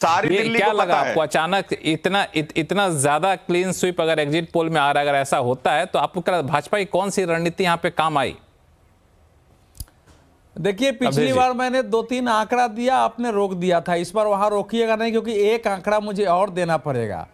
सारी ये दिल्ली क्या को लगा पता है। आपको अचानक इतना ज्यादा क्लीन स्वीप अगर एग्जिट पोल में आ रहा है, अगर ऐसा होता है तो आपको क्या भाजपा की कौन सी रणनीति यहाँ पे काम आई? देखिए, पिछली बार मैंने 2-3 आंकड़ा दिया, आपने रोक दिया था। इस बार वहां रोकिएगा नहीं, क्योंकि एक आंकड़ा मुझे और देना पड़ेगा।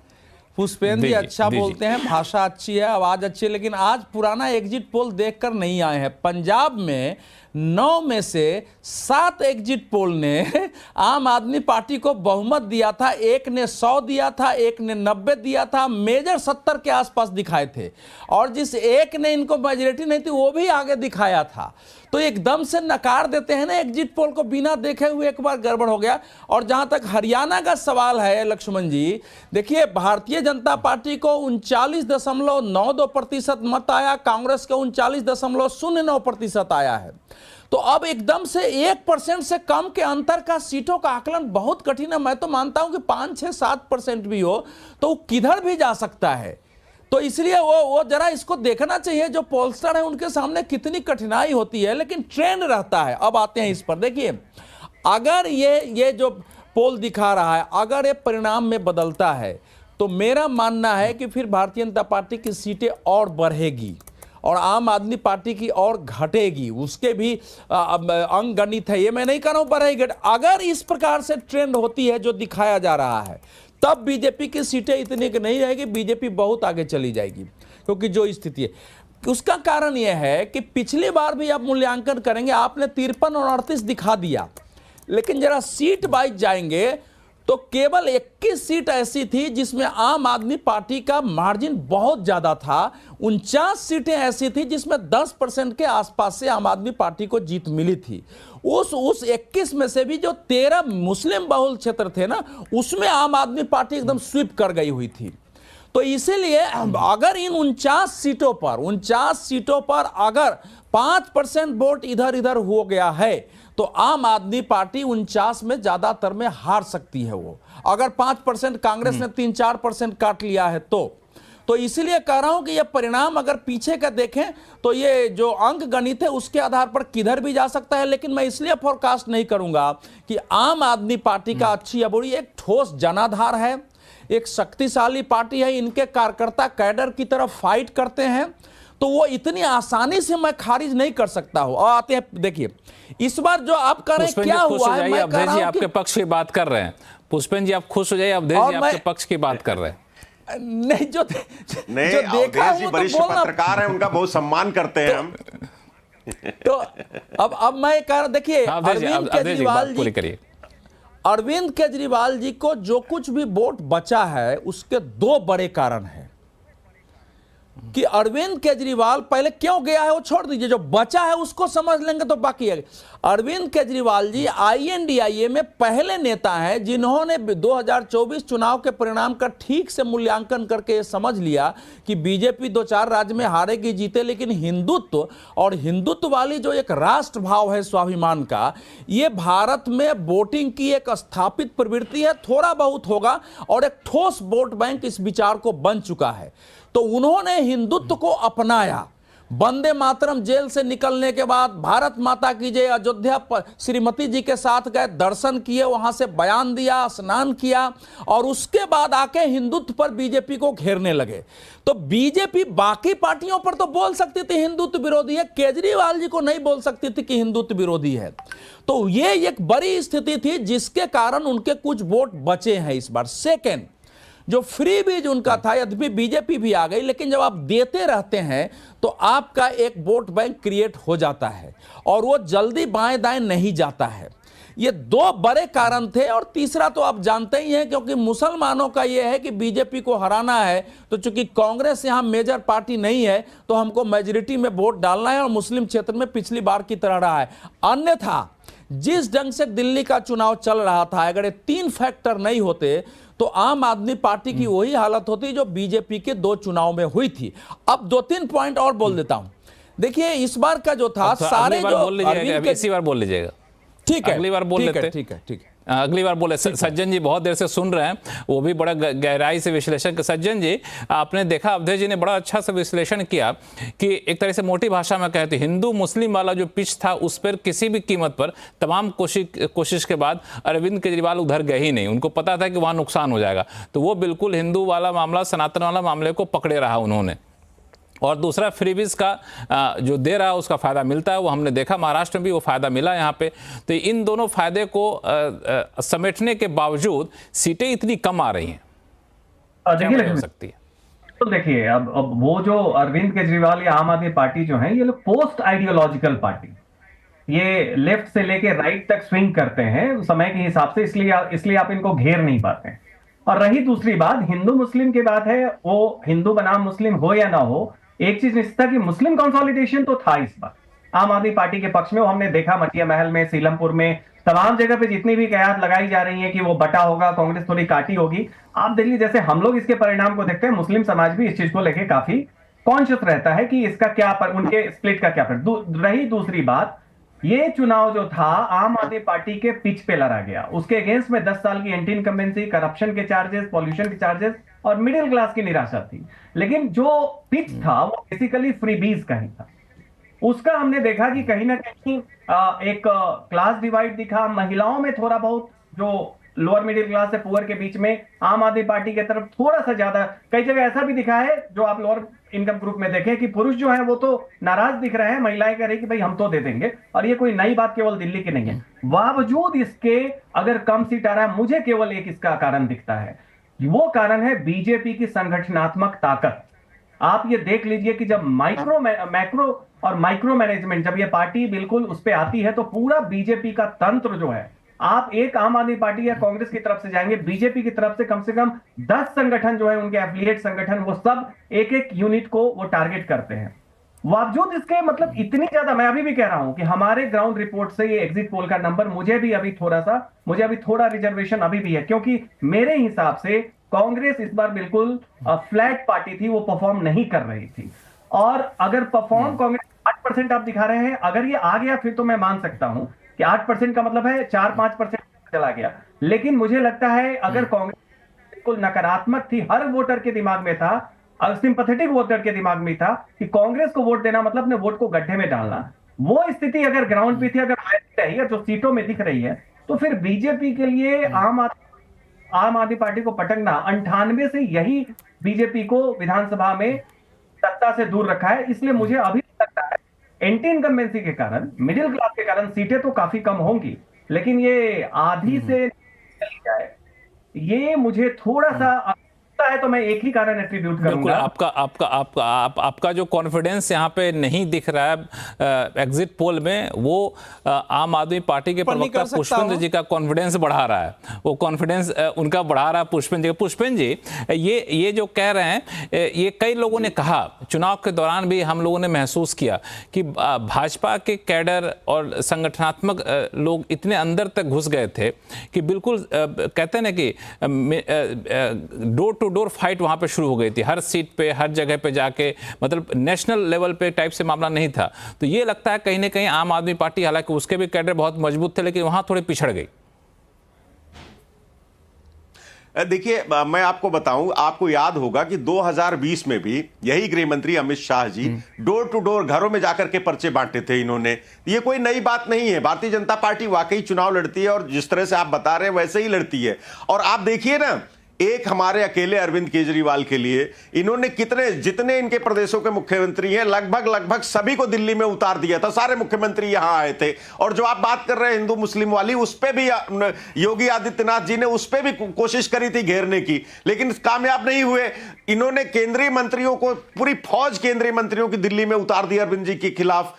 पुष्पेंद्र जी अच्छा बोलते हैं, भाषा अच्छी है, आवाज अच्छी है, लेकिन आज पुराना एग्जिट पोल देखकर नहीं आए हैं। पंजाब में 9 में से 7 एग्जिट पोल ने आम आदमी पार्टी को बहुमत दिया था। एक ने 100 दिया था, एक ने 90 दिया था, मेजर 70 के आसपास दिखाए थे, और जिस एक ने इनको मेजोरिटी नहीं थी वो भी आगे दिखाया था। तो एकदम से नकार देते हैं ना एग्जिट पोल को, बिना देखे हुए एक बार गड़बड़ हो गया। और जहां तक हरियाणा का सवाल है लक्ष्मण जी, देखिए भारतीय जनता पार्टी को 39.92% मत आया, कांग्रेस को 39.09% आया है। तो अब एकदम से 1% से कम के अंतर का सीटों का आकलन बहुत कठिन है। मैं तो मानता हूं कि 5-6-7% भी हो तो किधर भी जा सकता है। तो इसलिए वो जरा इसको देखना चाहिए, जो पोलस्टर है उनके सामने कितनी कठिनाई होती है, लेकिन ट्रेंड रहता है। अब आते हैं इस पर। देखिए, अगर ये जो पोल दिखा रहा है, अगर ये परिणाम में बदलता है तो मेरा मानना है कि फिर भारतीय जनता पार्टी की सीटें और बढ़ेगी और आम आदमी पार्टी की और घटेगी। उसके भी अंग गणित है, ये मैं नहीं कह रहा हूं बढ़ेगी। अगर इस प्रकार से ट्रेंड होती है जो दिखाया जा रहा है, तब बीजेपी की सीटें इतनी की नहीं रहेगी, बीजेपी बहुत आगे चली जाएगी। क्योंकि जो स्थिति है उसका कारण यह है कि पिछली बार भी आप मूल्यांकन करेंगे, आपने 53 और 38 दिखा दिया, लेकिन जरा सीट वाइज जाएंगे तो केवल 21 सीट ऐसी थी जिसमें आम आदमी पार्टी का मार्जिन बहुत ज्यादा था। 49 सीटें ऐसी थी जिसमें 10% के आसपास से आम आदमी पार्टी को जीत मिली थी। उस 21 में से भी जो 13 मुस्लिम बहुल क्षेत्र थे ना, उसमें आम आदमी पार्टी एकदम स्वीप कर गई हुई थी। तो इसीलिए अगर इन 49 सीटों पर अगर 5% वोट इधर इधर हो गया है तो आम आदमी पार्टी 49 में ज्यादातर में हार सकती है। वो अगर 5% कांग्रेस ने 3-4% काट लिया है तो इसीलिए कह रहा हूं कि ये परिणाम अगर पीछे का देखें तो ये जो अंक गणित है उसके आधार पर किधर भी जा सकता है। लेकिन मैं इसलिए फोरकास्ट नहीं करूंगा कि आम आदमी पार्टी का अच्छी या बुरी, एक ठोस जनाधार है, एक शक्तिशाली पार्टी है, इनके कार्यकर्ता कैडर की तरफ फाइट करते हैं, तो वो इतनी आसानी से मैं खारिज नहीं कर सकता हूं। और आते हैं, देखिए इस बार जो आप कर रहे हैं क्या हुआ है, मैं कह रहा हूं आपके पक्ष की बात कर रहे हैं। पुष्पेंद्र जी आप खुश हो जाइए, अवधेश जी आपके पक्ष की बात कर रहे हैं। नहीं, जो देखा है, वरिष्ठ पत्रकार है, उनका बहुत सम्मान करते हैं हम। तो अब मैं कह रहा, देखिए अरविंद केजरीवाल जी को जो कुछ भी वोट बचा है उसके 2 बड़े कारण हैं। कि अरविंद केजरीवाल पहले क्यों गया है वो छोड़ दीजिए, जो बचा है उसको समझ लेंगे तो बाकी है। अरविंद केजरीवाल जी INDIA में पहले नेता हैं जिन्होंने 2024 चुनाव के परिणाम का ठीक से मूल्यांकन करके ये समझ लिया कि बीजेपी 2-4 राज्य में हारेगी जीते, लेकिन हिंदुत्व और हिंदुत्व वाली जो एक राष्ट्र भाव है स्वाभिमान का, ये भारत में वोटिंग की एक स्थापित प्रवृत्ति है। थोड़ा बहुत होगा और एक ठोस वोट बैंक इस विचार को बन चुका है। तो उन्होंने हिंदुत्व को अपनाया। वंदे मातरम जेल से निकलने के बाद भारत माता की जय अयोध्या श्रीमती जी के साथ गए, दर्शन किए, वहां से बयान दिया, स्नान किया, और उसके बाद आके हिंदुत्व पर बीजेपी को घेरने लगे। तो बीजेपी बाकी पार्टियों पर तो बोल सकती थी हिंदुत्व विरोधी है, केजरीवाल जी को नहीं बोल सकती थी कि हिंदुत्व विरोधी है। तो ये एक बड़ी स्थिति थी जिसके कारण उनके कुछ वोट बचे हैं इस बार। सेकेंड, जो फ्री बीज उनका था, यद्यपि बीजेपी भी आ गई, लेकिन जब आप देते रहते हैं तो आपका एक वोट बैंक क्रिएट हो जाता है और वो जल्दी बाएं दाएं नहीं जाता है। ये 2 बड़े कारण थे। और तीसरा तो आप जानते ही हैं, क्योंकि मुसलमानों का ये है कि बीजेपी को हराना है, तो चूंकि कांग्रेस यहां मेजर पार्टी नहीं है तो हमको मेजोरिटी में वोट डालना है, और मुस्लिम क्षेत्र में पिछली बार की तरह रहा है। अन्यथा जिस ढंग से दिल्ली का चुनाव चल रहा था, अगर ये 3 फैक्टर नहीं होते तो आम आदमी पार्टी की वही हालत होती जो बीजेपी के 2 चुनाव में हुई थी। अब 2-3 पॉइंट और बोल देता हूं। देखिए इस बार का जो था, सारे जो इसी बार बोल लीजिएगा, ठीक है, अगली बार बोल लेते। ठीक है। अगली बार बोले सज्जन जी बहुत देर से सुन रहे हैं, वो भी बड़ा गहराई से विश्लेषण। सज्जन जी, आपने देखा अवधेश जी ने बड़ा अच्छा सा विश्लेषण किया कि एक तरह से मोटी भाषा में कहते हिंदू मुस्लिम वाला जो पिच था उस पर किसी भी कीमत पर तमाम कोशिश के बाद अरविंद केजरीवाल उधर गए ही नहीं। उनको पता था कि वहां नुकसान हो जाएगा, तो वो बिल्कुल हिंदू वाला मामला, सनातन वाला मामले को पकड़े रहा उन्होंने। और दूसरा, फ्रीबीज का जो दे रहा है उसका फ़ायदा मिलता है, वो हमने देखा महाराष्ट्र में भी वो फ़ायदा मिला यहाँ पे। तो इन दोनों फायदे को समेटने के बावजूद सीटें इतनी कम आ रही हैं, क्या हो सकती है? तो देखिए, अब वो जो अरविंद केजरीवाल या आम आदमी पार्टी जो है, ये लोग पोस्ट आइडियोलॉजिकल पार्टी, ये लेफ्ट से लेके राइट तक स्विंग करते हैं समय के हिसाब से, इसलिए आप इनको घेर नहीं पाते। और रही दूसरी बात, हिंदू मुस्लिम की बात है, वो हिंदू बनाम मुस्लिम हो या ना हो, एक चीज निश्चित था कि मुस्लिम कंसोलिडेशन तो था इस बार आम आदमी पार्टी के पक्ष में। वो हमने देखा मटिया महल में, सीलमपुर में, तमाम जगह पे जितनी भी कयास लगाई जा रही है कि वो बटा होगा, कांग्रेस थोड़ी काटी होगी। आप देख लीजिए, जैसे हम लोग इसके परिणाम को देखते हैं, मुस्लिम समाज भी इस चीज को लेकर काफी कॉन्शियस रहता है कि इसका क्या उनके स्प्लिट का क्या रही दूसरी बात, ये चुनाव जो था आम आदमी पार्टी के पिच पे लड़ा गया, उसके अगेंस्ट में 10 साल की एंटी इनकम्बेंसी, करप्शन के चार्जेस, पॉल्यूशन के चार्जेस और मिडिल क्लास की निराशा थी। लेकिन जो पिच था वो बेसिकली फ्रीबीज का ही था। उसका हमने देखा कि कहीं ना कहीं एक क्लास डिवाइड दिखा, महिलाओं में थोड़ा बहुत, जो लोअर मिडिल क्लास से पुअर के बीच में आम आदमी पार्टी की तरफ थोड़ा सा ज्यादा, कई जगह ऐसा भी दिखा है जो आप लोअर इनकम ग्रुप में देखें कि पुरुष जो है वो तो नाराज दिख रहे हैं, महिलाएं कह रही कि भाई हम तो दे देंगे। और ये कोई नई बात केवल दिल्ली की नहीं है। बावजूद इसके अगर कम सीट आ रहा है, मुझे केवल एक इसका कारण दिखता है, वो कारण है बीजेपी की संगठनात्मक ताकत। आप ये देख लीजिए कि जब मैक्रो और माइक्रो मैनेजमेंट, जब ये पार्टी बिल्कुल उस पर आती है, तो पूरा बीजेपी का तंत्र जो है, आप एक आम आदमी पार्टी या कांग्रेस की तरफ से जाएंगे, बीजेपी की तरफ से कम 10 संगठन जो है, उनके एफिलिएट संगठन, वो सब एक एक यूनिट को वो टारगेट करते हैं। बावजूद इसके, मतलब इतनी ज्यादा, मैं अभी भी कह रहा हूं कि हमारे ग्राउंड रिपोर्ट से ये एग्जिट पोल का नंबर मुझे अभी थोड़ा रिजर्वेशन अभी भी है, क्योंकि मेरे हिसाब से कांग्रेस इस बार बिल्कुल फ्लैट पार्टी थी, वो परफॉर्म नहीं कर रही थी। और अगर परफॉर्म कांग्रेस 8% आप दिखा रहे हैं, अगर ये आ गया फिर तो मैं मान सकता हूं कि 8% का मतलब है 4-5% चला गया। लेकिन मुझे लगता है अगर कांग्रेस बिल्कुल नकारात्मक थी, हर वोटर के दिमाग में था, सिंपैथेटिक वोटर के दिमाग में था कि कांग्रेस को वोट देना मतलब अपने वोट को गड्ढे में डालना, वो स्थिति अगर ग्राउंड पे थी, अगर रही है, जो सीटों में दिख रही है, तो फिर बीजेपी के लिए आम आदमी पार्टी को पटकना 98 से यही बीजेपी को विधानसभा में सत्ता से दूर रखा है। इसलिए मुझे अभी लगता है एंटी इनकम्बेंसी के कारण, मिडिल क्लास के कारण सीटें तो काफी कम होंगी, लेकिन ये आधी से चली जाए, ये मुझे थोड़ा सा है, तो मैं एक ही कारण एट्रीब्यूट करूंगा। आपका जो कॉन्फिडेंस यहाँ पे नहीं दिख रहा है एग्जिट पोल में, वो आम आदमी पार्टी के प्रवक्ता पुष्पेंद्र जी का कॉन्फिडेंस बढ़ा रहा है, वो कॉन्फिडेंस उनका बढ़ा रहा है पुष्पेंद्र जी। पुष्पेंद्र जी, ये जो कह रहे हैं, ये कई लोगों ने कहा, चुनाव के दौरान भी हम लोगों ने महसूस किया कि भाजपा के कैडर और संगठनात्मक लोग इतने अंदर तक घुस गए थे कि बिल्कुल कहते हैं ना कि डोर टू डोर फाइट वहां पे शुरू हो गई थी, हर सीट पे, हर जगह पे जाके, मतलब नेशनल लेवल पे टाइप से मामला नहीं था। तो ये लगता है कहीं ना कहीं आम आदमी पार्टी, हालांकि उसके भी कैडर बहुत मजबूत थे, लेकिन वहां थोड़ी पिछड़ गई। देखिए, मैं आपको बताऊं, आपको याद होगा कि 2020 में भी यही गृह मंत्री Amit Shah ji door to door घरों में जाकर के पर्चे बांटे थे इन्होंने। ये कोई नई बात नहीं है, भारतीय जनता पार्टी वाकई चुनाव लड़ती है और जिस तरह से आप बता रहे हैं वैसे ही लड़ती है। और आप देखिए ना, एक हमारे अकेले अरविंद केजरीवाल के लिए इन्होंने जितने इनके प्रदेशों के मुख्यमंत्री हैं, लगभग सभी को दिल्ली में उतार दिया था, सारे मुख्यमंत्री यहां आए थे। और जो आप बात कर रहे हैं हिंदू मुस्लिम वाली, उस पे भी योगी आदित्यनाथ जी ने उस पे भी कोशिश करी थी घेरने की, लेकिन कामयाब नहीं हुए। इन्होंने केंद्रीय मंत्रियों को, पूरी फौज केंद्रीय मंत्रियों की दिल्ली में उतार दिया अरविंद जी के खिलाफ।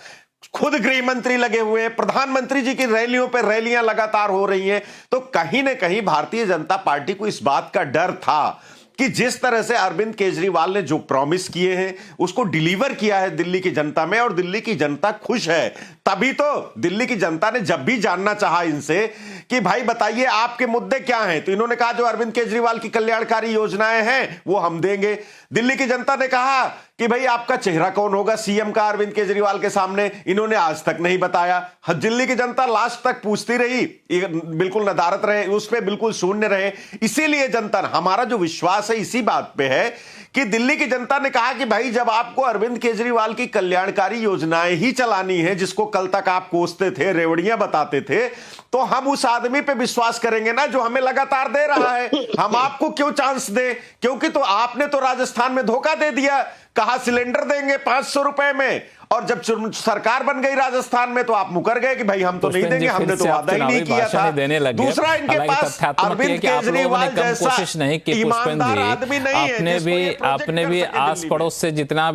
खुद गृह मंत्री लगे हुए हैं, प्रधानमंत्री जी की रैलियों पे रैलियां लगातार हो रही हैं। तो कहीं ना कहीं भारतीय जनता पार्टी को इस बात का डर था कि जिस तरह से अरविंद केजरीवाल ने जो प्रॉमिस किए हैं उसको डिलीवर किया है दिल्ली की जनता में, और दिल्ली की जनता खुश है। तभी तो दिल्ली की जनता ने जब भी जानना चाहा इनसे कि भाई बताइए आपके मुद्दे क्या हैं, तो इन्होंने कहा जो अरविंद केजरीवाल की कल्याणकारी योजनाएं हैं वो हम देंगे। दिल्ली की जनता ने कहा कि भाई आपका चेहरा कौन होगा सीएम का अरविंद केजरीवाल के सामने, इन्होंने आज तक नहीं बताया। दिल्ली की जनता लास्ट तक पूछती रही, बिल्कुल नदारत रहे, उस पर बिल्कुल शून्य रहे। इसीलिए जनता, हमारा जो विश्वास है इसी बात पे है कि दिल्ली की जनता ने कहा कि भाई जब आपको अरविंद केजरीवाल की कल्याणकारी योजनाएं ही चलानी है, जिसको कल तक आप कोसते थे, रेवड़ियां बताते थे, तो हम उस आदमी पे विश्वास करेंगे ना जो हमें लगातार दे रहा है। हम आपको क्यों चांस दें? क्योंकि तो आपने तो राजस्थान में धोखा दे दिया, कहा सिलेंडर देंगे 500 रुपए में, और जब सरकार बन गई राजस्थान में तो आप मुकर गए कि भाई हम तो नहीं देंगे, हमने तो वादा ही नहीं किया था। दूसरा, इनके पास अरविंद केजरीवाल जैसा ईमानदार आदमी नहीं है। आपने भी आस पड़ोस से जितना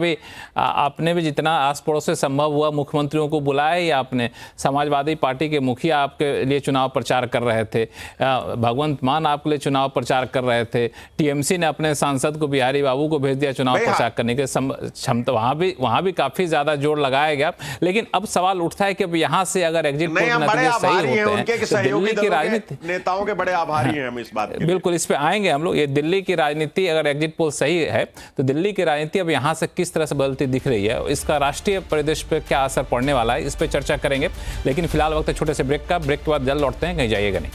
आस पड़ोस से संभव हुआ मुख्यमंत्रियों को बुलाया, या आपने समाजवादी पार्टी के मुखिया आपके लिए चुनाव प्रचार कर रहे थे, भगवंत मान आपके लिए चुनाव प्रचार कर रहे थे, टीएमसी ने अपने सांसद को बिहारी बाबू को भेज दिया चुनाव प्रचार करने के क्षमता, वहां भी काफी ज्यादा जोर लगाया गया। लेकिन अब सवाल उठता है कि अब यहां से अगर एग्जिट पोल के नतीजे सही होते हैं तो दिल्ली की राजनीति, नेताओं के बड़े आभारी हैं हम इस बात के। बिल्कुल, इस पे आएंगे हम लोग। ये दिल्ली की राजनीति अगर एग्जिट पोल सही है तो दिल्ली की राजनीति अब यहां से किस तरह से बदलती दिख रही है, इसका राष्ट्रीय परिदृश्य पे क्या असर पड़ने वाला है, इस पे चर्चा करेंगे। लेकिन फिलहाल वक्त छोटे से ब्रेक का, ब्रेक के बाद जल्द लौटते हैं, कहीं जाइएगा नहीं।